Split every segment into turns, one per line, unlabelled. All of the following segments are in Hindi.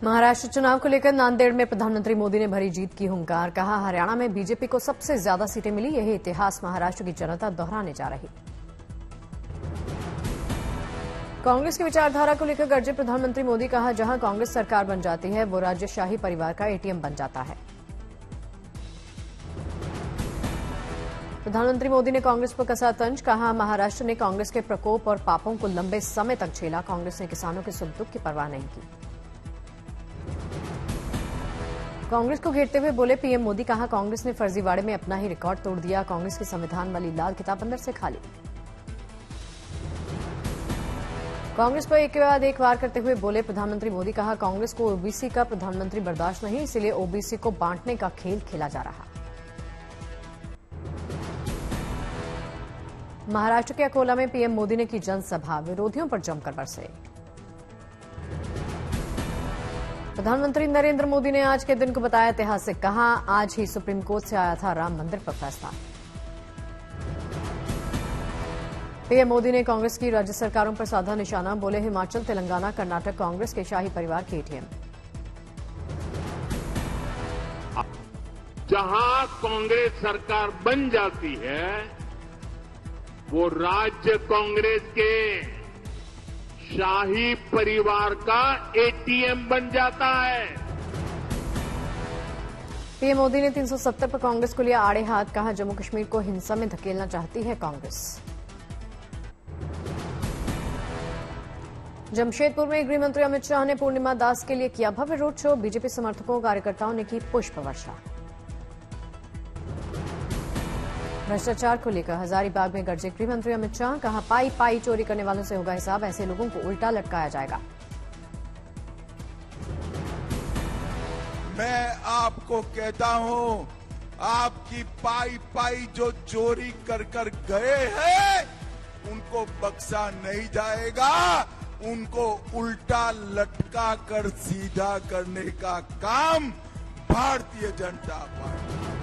महाराष्ट्र चुनाव को लेकर नांदेड़ में प्रधानमंत्री मोदी ने भरी जीत की हुंकार। कहा, हरियाणा में बीजेपी को सबसे ज्यादा सीटें मिली। यही इतिहास महाराष्ट्र की जनता दोहराने जा रही। कांग्रेस की विचारधारा को लेकर गरजे प्रधानमंत्री मोदी। कहा, जहां कांग्रेस सरकार बन जाती है वो राजशाही परिवार का एटीएम बन जाता है। प्रधानमंत्री मोदी ने कांग्रेस पर कसा तंज। कहा, महाराष्ट्र ने कांग्रेस के प्रकोप और पापों को लंबे समय तक झेला। कांग्रेस ने किसानों के सुख दुख की परवाह नहीं की। कांग्रेस को घेरते हुए बोले पीएम मोदी। कहा, कांग्रेस ने फर्जीवाड़े में अपना ही रिकॉर्ड तोड़ दिया। कांग्रेस की संविधान वाली लाल किताब अंदर से खाली। कांग्रेस पर एक के बाद एक वार करते हुए बोले प्रधानमंत्री मोदी। कहा, कांग्रेस को ओबीसी का प्रधानमंत्री बर्दाश्त नहीं, इसलिए ओबीसी को बांटने का खेल खेला जा रहा। महाराष्ट्र के अकोला में पीएम मोदी ने की जनसभा। विरोधियों पर जमकर बरसे। प्रधानमंत्री नरेंद्र मोदी ने आज के दिन को बताया ऐतिहासिक। कहा, आज ही सुप्रीम कोर्ट से आया था राम मंदिर पर फैसला। पीएम मोदी ने कांग्रेस की राज्य सरकारों पर साधा निशाना। बोले, हिमाचल, तेलंगाना, कर्नाटक कांग्रेस के शाही परिवार के एटीएम।
जहां कांग्रेस सरकार बन जाती है वो राज्य कांग्रेस के शाही परिवार का एटीएम बन जाता है।
पीएम मोदी ने 370 पर कांग्रेस को लिया आड़े हाथ। कहा, जम्मू कश्मीर को हिंसा में धकेलना चाहती है कांग्रेस। जमशेदपुर में गृह मंत्री अमित शाह ने पूर्णिमा दास के लिए किया भव्य रोड शो। बीजेपी समर्थकों कार्यकर्ताओं ने की पुष्प वर्षा। भ्रष्टाचार को लेकर हजारीबाग में गरजे गृह मंत्री अमित शाह। कहा, पाई पाई चोरी करने वालों से होगा हिसाब। ऐसे लोगों को उल्टा लटकाया जाएगा।
मैं आपको कहता हूं, आपकी पाई पाई जो चोरी कर कर गए हैं उनको बख्शा नहीं जाएगा। उनको उल्टा लटका कर सीधा करने का काम भारतीय जनता पार्टी।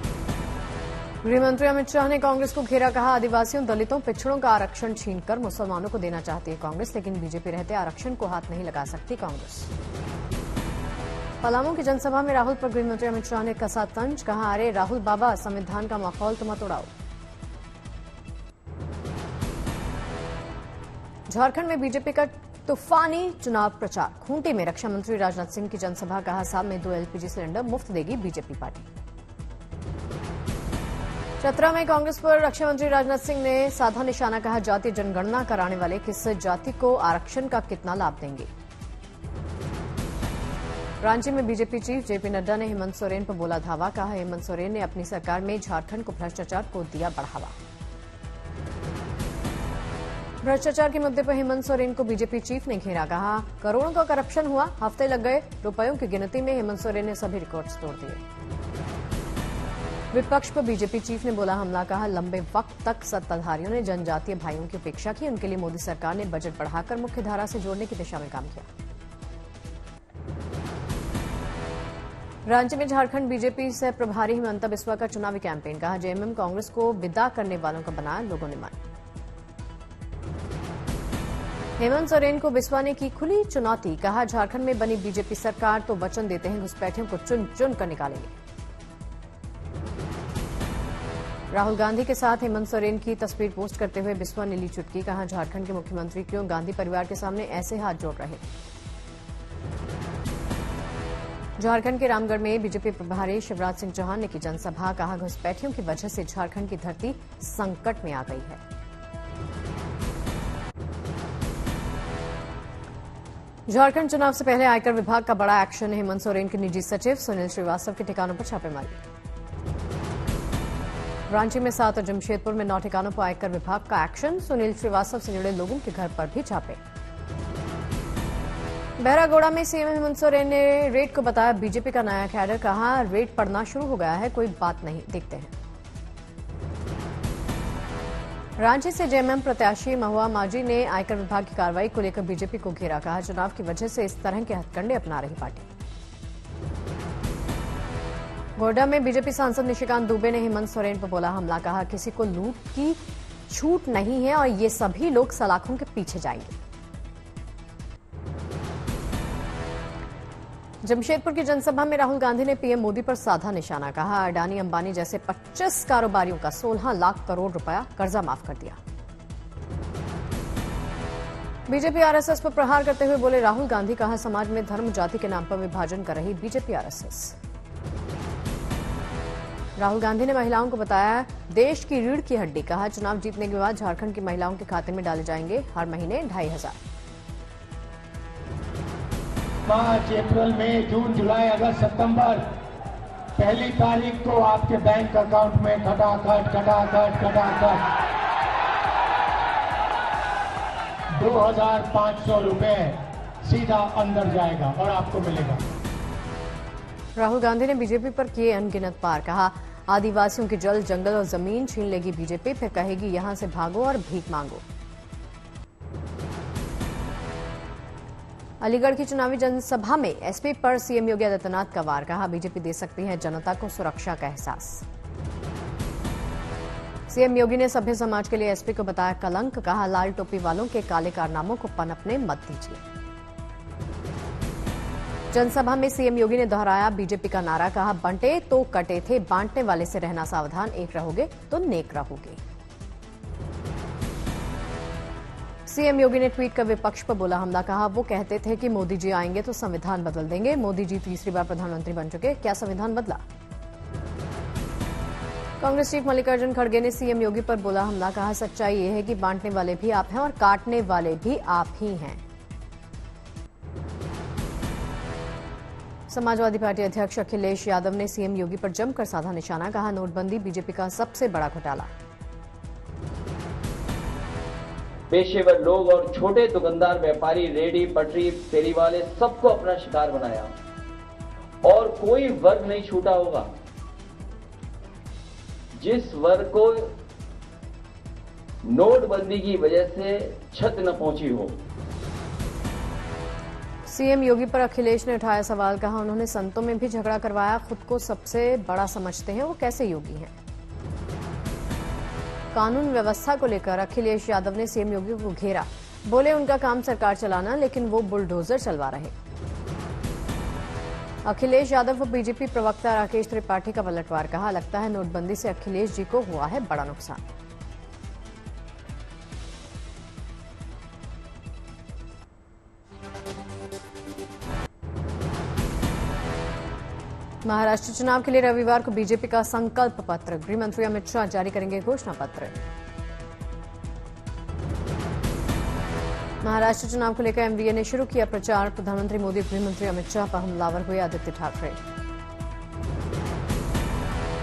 गृह मंत्री अमित शाह ने कांग्रेस को घेरा। कहा, आदिवासियों, दलितों, पिछड़ों का आरक्षण छीनकर मुसलमानों को देना चाहती है कांग्रेस, लेकिन बीजेपी रहते आरक्षण को हाथ नहीं लगा सकती कांग्रेस। पलामू की जनसभा में राहुल पर गृह मंत्री अमित शाह ने कसा तंज। कहा, अरे राहुल बाबा, संविधान का माहौल तो मत उड़ाओ। झारखंड में बीजेपी का तूफानी चुनाव प्रचार। खूंटी में रक्षा मंत्री राजनाथ सिंह की जनसभा। कहा, साल में 2 एलपीजी सिलेंडर मुफ्त देगी बीजेपी पार्टी। चतरा में कांग्रेस पर रक्षा मंत्री राजनाथ सिंह ने साधा निशाना। कहा, जातीय जनगणना कराने वाले किस जाति को आरक्षण का कितना लाभ देंगे। रांची में बीजेपी चीफ जेपी नड्डा ने हेमंत सोरेन पर बोला धावा। कहा, हेमंत सोरेन ने अपनी सरकार में झारखंड को भ्रष्टाचार को दिया बढ़ावा। भ्रष्टाचार के मुद्दे पर हेमंत सोरेन को बीजेपी चीफ ने घेरा। कहा, करोड़ों का करप्शन हुआ, हफ्ते लग गए। रुपयों की गिनती में हेमंत सोरेन ने सभी रिकॉर्ड्स तोड़ दिए। विपक्ष पर बीजेपी चीफ ने बोला हमला। कहा, लंबे वक्त तक सत्ताधारियों ने जनजातीय भाइयों की उपेक्षा की। उनके लिए मोदी सरकार ने बजट बढ़ाकर मुख्य धारा से जोड़ने की दिशा में काम किया। रांची में झारखंड बीजेपी से प्रभारी हिमंता बिस्वा का चुनावी कैंपेन। कहा, जेएमएम कांग्रेस को विदा करने वालों का बनाया लोगों ने मन। हेमंत सोरेन को बिस्वा ने की खुली चुनौती। कहा, झारखंड में बनी बीजेपी सरकार तो वचन देते हैं घुसपैठियों को चुन चुन कर निकालेंगे। राहुल गांधी के साथ हेमंत सोरेन की तस्वीर पोस्ट करते हुए बिस्वा ने ली चुटकी। कहा, झारखंड के मुख्यमंत्री क्यों गांधी परिवार के सामने ऐसे हाथ जोड़ रहे। झारखंड के रामगढ़ में बीजेपी प्रभारी शिवराज सिंह चौहान ने की जनसभा। कहा, घुसपैठियों की वजह से झारखंड की धरती संकट में आ गई है। झारखंड चुनाव से पहले आयकर विभाग का बड़ा एक्शन। हेमंत सोरेन के निजी सचिव सुनील श्रीवास्तव के ठिकानों पर छापेमारी। रांची में 7 और जमशेदपुर में 9 ठिकानों पर आयकर विभाग का एक्शन। सुनील श्रीवास्तव से जुड़े लोगों के घर पर भी छापे। बहरागोड़ा में सीएम हेमंत सोरेन ने रेड को बताया बीजेपी का नया कैडर। कहा, रेड पड़ना शुरू हो गया है, कोई बात नहीं, देखते हैं। रांची से जेएमएम प्रत्याशी महुआ मांझी ने आयकर विभाग की कार्रवाई को लेकर बीजेपी को घेरा। कहा, चुनाव की वजह से इस तरह के हथकंडे अपना रही पार्टी। गोड्डा में बीजेपी सांसद निशिकांत दुबे ने हेमंत सोरेन पर बोला हमला। कहा, किसी को लूट की छूट नहीं है और ये सभी लोग सलाखों के पीछे जाएंगे। जमशेदपुर की जनसभा में राहुल गांधी ने पीएम मोदी पर साधा निशाना। कहा, अडानी अंबानी जैसे 25 कारोबारियों का 16 लाख करोड़ रुपया कर्जा माफ कर दिया। बीजेपी आरएसएस पर प्रहार करते हुए बोले राहुल गांधी। कहा, समाज में धर्म जाति के नाम पर विभाजन कर रही बीजेपी आरएसएस। राहुल गांधी ने महिलाओं को बताया देश की रीढ़ की हड्डी। कहा, चुनाव जीतने के बाद झारखंड की महिलाओं के खाते में डाले जाएंगे हर महीने 2500।
मार्च, अप्रैल, मई, जून, जुलाई, अगस्त, सितंबर, पहली तारीख को आपके बैंक अकाउंट में खटाखट 2,500 रुपए सीधा अंदर जाएगा और आपको मिलेगा।
राहुल गांधी ने बीजेपी पर किए अनगिनत पार। कहा, आदिवासियों के जल, जंगल और जमीन छीन लेगी बीजेपी, फिर कहेगी यहां से भागो और भीख मांगो। अलीगढ़ की चुनावी जनसभा में एसपी पर सीएम योगी आदित्यनाथ का वार। कहा, बीजेपी दे सकती है जनता को सुरक्षा का एहसास। सीएम योगी ने सभ्य समाज के लिए एसपी को बताया कलंक। कहा, लाल टोपी वालों के काले कारनामों को पनपने मत दीजिए। जनसभा में सीएम योगी ने दोहराया बीजेपी का नारा। कहा, बंटे तो कटे थे, बांटने वाले से रहना सावधान, एक रहोगे तो नेक रहोगे। सीएम योगी ने ट्वीट कर विपक्ष पर बोला हमला। कहा, वो कहते थे कि मोदी जी आएंगे तो संविधान बदल देंगे। मोदी जी तीसरी बार प्रधानमंत्री बन चुके, क्या संविधान बदला? कांग्रेस चीफ मल्लिकार्जुन खड़गे ने सीएम योगी पर बोला हमला। कहा, सच्चाई ये है कि बांटने वाले भी आप हैं और काटने वाले भी आप ही हैं। समाजवादी पार्टी अध्यक्ष अखिलेश यादव ने सीएम योगी पर जमकर साधा निशाना। कहा, नोटबंदी बीजेपी का सबसे बड़ा घोटाला।
पेशेवर लोग और छोटे दुकानदार, व्यापारी, रेडी पटरी, फेरी वाले सबको अपना शिकार बनाया और कोई वर्ग नहीं छूटा होगा जिस वर्ग को नोटबंदी की वजह से छत न पहुंची हो।
सीएम योगी पर अखिलेश ने उठाया सवाल। कहा, उन्होंने संतों में भी झगड़ा करवाया, खुद को सबसे बड़ा समझते हैं, वो कैसे योगी हैं? कानून व्यवस्था को लेकर अखिलेश यादव ने सीएम योगी को घेरा। बोले उनका काम सरकार चलाना, लेकिन वो बुलडोजर चलवा रहे। अखिलेश यादव व बीजेपी प्रवक्ता राकेश त्रिपाठी का पलटवार। कहा, लगता है नोटबंदी से अखिलेश जी को हुआ है बड़ा नुकसान। महाराष्ट्र चुनाव के लिए रविवार को बीजेपी का संकल्प पत्र। गृह मंत्री अमित शाह जारी करेंगे घोषणा पत्र। महाराष्ट्र चुनाव को लेकर एमवीए ने शुरू किया प्रचार। प्रधानमंत्री मोदी, गृह मंत्री अमित शाह पर हमलावर हुए आदित्य ठाकरे।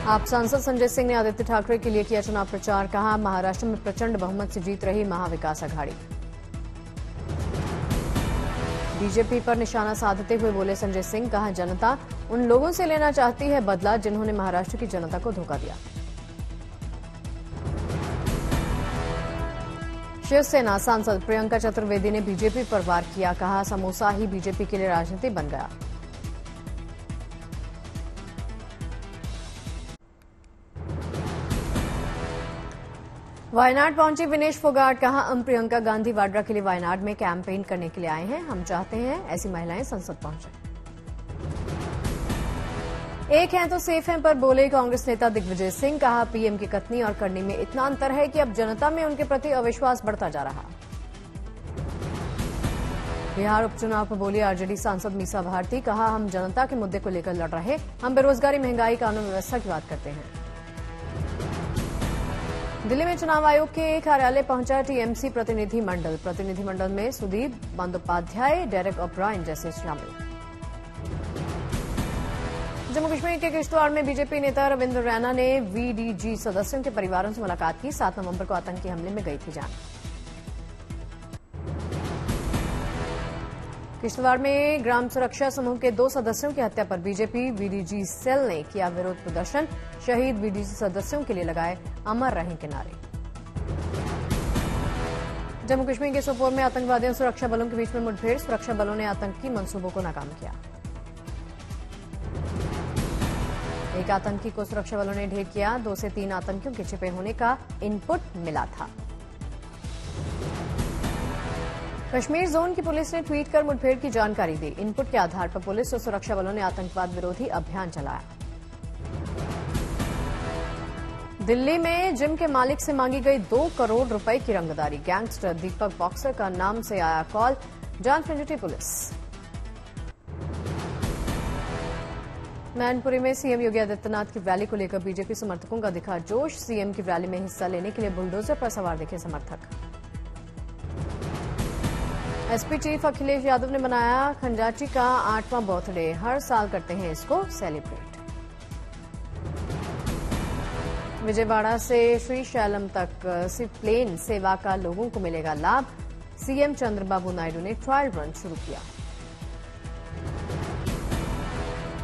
आप सांसद संजय सिंह ने आदित्य ठाकरे के लिए किया चुनाव प्रचार। कहा, महाराष्ट्र में प्रचंड बहुमत से जीत रही महाविकास अघाड़ी। बीजेपी पर निशाना साधते हुए बोले संजय सिंह। कहा, जनता उन लोगों से लेना चाहती है बदला जिन्होंने महाराष्ट्र की जनता को धोखा दिया। शिवसेना सांसद प्रियंका चतुर्वेदी ने बीजेपी पर वार किया। कहा, समोसा ही बीजेपी के लिए राजनीति बन गया। वायनाड पहुंची विनेश फोगाट। कहा, हम प्रियंका गांधी वाड्रा के लिए वायनाड में कैंपेन करने के लिए आए हैं। हम चाहते हैं ऐसी महिलाएं संसद पहुंचे। एक हैं तो सेफ हैं पर बोले कांग्रेस नेता दिग्विजय सिंह। कहा, पीएम की कथनी और करनी में इतना अंतर है कि अब जनता में उनके प्रति अविश्वास बढ़ता जा रहा। बिहार उपचुनाव पर बोली आरजेडी सांसद मीसा भारती। कहा, हम जनता के मुद्दे को लेकर लड़ रहे, हम बेरोजगारी, महंगाई, कानून व्यवस्था की बात करते हैं। दिल्ली में चुनाव आयोग के कार्यालय पहुंचा टीएमसी प्रतिनिधिमंडल। प्रतिनिधिमंडल में सुदीप बंदोपाध्याय, डेरेक ओब्रायन जैसे शामिल। जम्मू कश्मीर के किश्तवाड़ में बीजेपी नेता रविंद्र रैना ने वीडीजी सदस्यों के परिवारों से मुलाकात की। 7 नवंबर को आतंकी हमले में गई थी जान। किश्तवाड़ में ग्राम सुरक्षा समूह के 2 सदस्यों की हत्या पर बीजेपी वीडीजी सेल ने किया विरोध प्रदर्शन। शहीद वीडीजी सदस्यों के लिए लगाए अमर रहें के नारे। जम्मू कश्मीर के सोपोर में आतंकवादियों और सुरक्षा बलों के बीच में मुठभेड़। सुरक्षा बलों ने आतंकी मंसूबों को नाकाम किया। एक आतंकी को सुरक्षा बलों ने ढेर किया। 2 से 3 आतंकियों के छिपे होने का इनपुट मिला था। कश्मीर जोन की पुलिस ने ट्वीट कर मुठभेड़ की जानकारी दी। इनपुट के आधार पर पुलिस और सुरक्षा बलों ने आतंकवाद विरोधी अभियान चलाया। दिल्ली में जिम के मालिक से मांगी गई 2 करोड़ रुपए की रंगदारी। गैंगस्टर दीपक बॉक्सर का नाम से आया कॉल, जांच में जुटी पुलिस। मैनपुरी में सीएम योगी आदित्यनाथ की रैली को लेकर बीजेपी समर्थकों का दिखा जोश। सीएम की रैली में हिस्सा लेने के लिए बुलडोजर पर सवार दिखे समर्थक। एसपी चीफ अखिलेश यादव ने मनाया खंजाची का 8वां बर्थडे। हर साल करते हैं इसको सेलिब्रेट। विजयवाड़ा से श्रीशैलम तक सिर्फ प्लेन सेवा का लोगों को मिलेगा लाभ। सीएम चंद्रबाबू नायडू ने ट्रायल रन शुरू किया।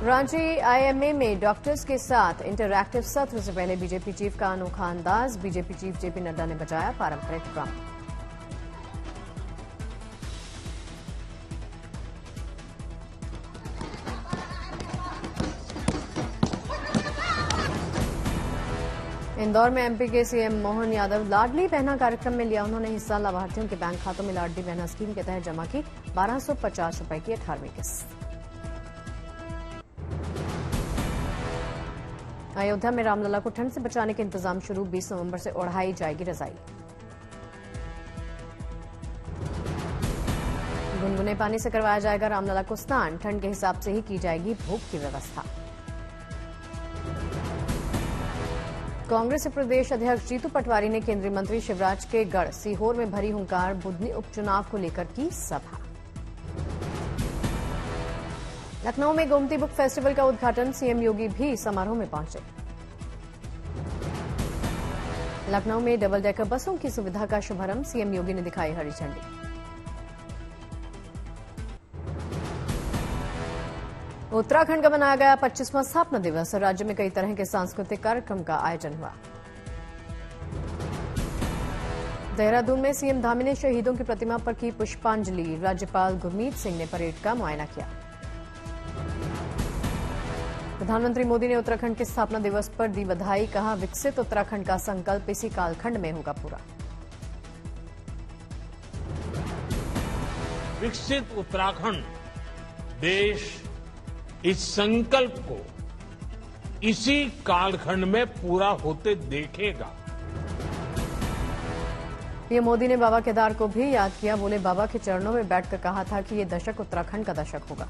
रांची आईएमए में डॉक्टर्स के साथ इंटरैक्टिव सत्र से पहले बीजेपी चीफ का अनोखा अंदाज। बीजेपी चीफ जेपी नड्डा ने बजाया पारंपरिक ड्रम। इंदौर में एमपी के सीएम मोहन यादव लाडली बहना कार्यक्रम में लिया उन्होंने हिस्सा। लाभार्थियों के बैंक खातों में लाडली बहना स्कीम के तहत जमा की 1250 रुपए की 18वीं किस्त। अयोध्या में रामलला को ठंड से बचाने के इंतजाम शुरू। 20 नवंबर से ओढ़ाई जाएगी रजाई। गुनगुने पानी से करवाया जाएगा रामलला को स्नान। ठंड के हिसाब से ही की जाएगी भोग की व्यवस्था। कांग्रेस प्रदेश अध्यक्ष जीतू पटवारी ने केंद्रीय मंत्री शिवराज के गढ़ सीहोर में भरी हुंकार। बुधनी उपचुनाव को लेकर की सभा। लखनऊ में गोमती बुक फेस्टिवल का उद्घाटन। सीएम योगी भी समारोह में पहुंचे। लखनऊ में डबल डेकर बसों की सुविधा का शुभारंभ। सीएम योगी ने दिखाई हरी झंडी। उत्तराखंड का मनाया गया 25वां स्थापना दिवस। राज्य में कई तरह के सांस्कृतिक कार्यक्रम का आयोजन हुआ। देहरादून में सीएम धामी ने शहीदों की प्रतिमा पर की पुष्पांजलि। राज्यपाल गुरमीत सिंह ने परेड का मुआयना किया। प्रधानमंत्री मोदी ने उत्तराखंड के स्थापना दिवस पर दी बधाई। कहा विकसित उत्तराखंड का संकल्प इसी कालखंड में होगा पूरा।
विकसित उत्तराखंड देश इस संकल्प को इसी कालखंड में पूरा होते देखेगा।
पीएम मोदी ने बाबा केदार को भी याद किया। बोले बाबा के चरणों में बैठकर कहा था कि ये दशक उत्तराखंड का दशक होगा।